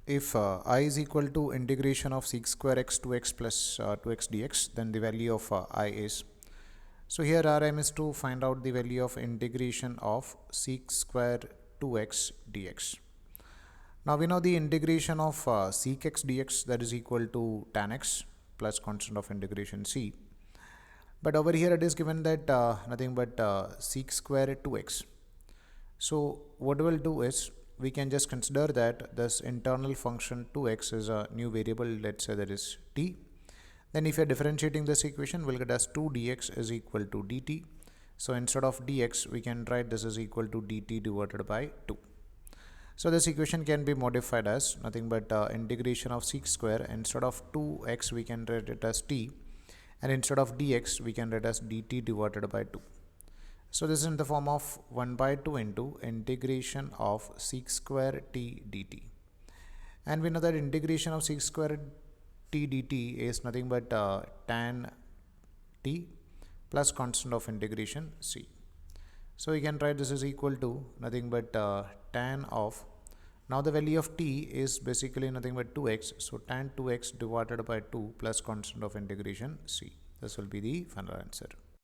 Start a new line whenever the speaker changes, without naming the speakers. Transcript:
if I is equal to integration of sec square x 2x plus 2x dx, then the value of I is. So here Rm is to find out the value of integration of sec square 2x dx. Now we know the integration of sec x dx, that is equal to tan x plus constant of integration c. But over here it is given that nothing but sec square 2x. So what we'll do is we can just consider that this internal function 2x is a new variable, let's say that is t. Then if you're differentiating this equation, we'll get as 2 dx is equal to dt. So instead of dx, we can write this is equal to dt divided by 2. So this equation can be modified as nothing but integration of sec square. Instead of 2x, we can write it as t, and instead of dx, we can write as dt divided by 2. So this is in the form of 1 by 2 into integration of sec square t dt. And we know that integration of sec square t dt is nothing but tan t plus constant of integration c. So we can write this is equal to nothing but tan of, now the value of t is basically nothing but 2x, so tan 2x divided by 2 plus constant of integration c. This will be the final answer.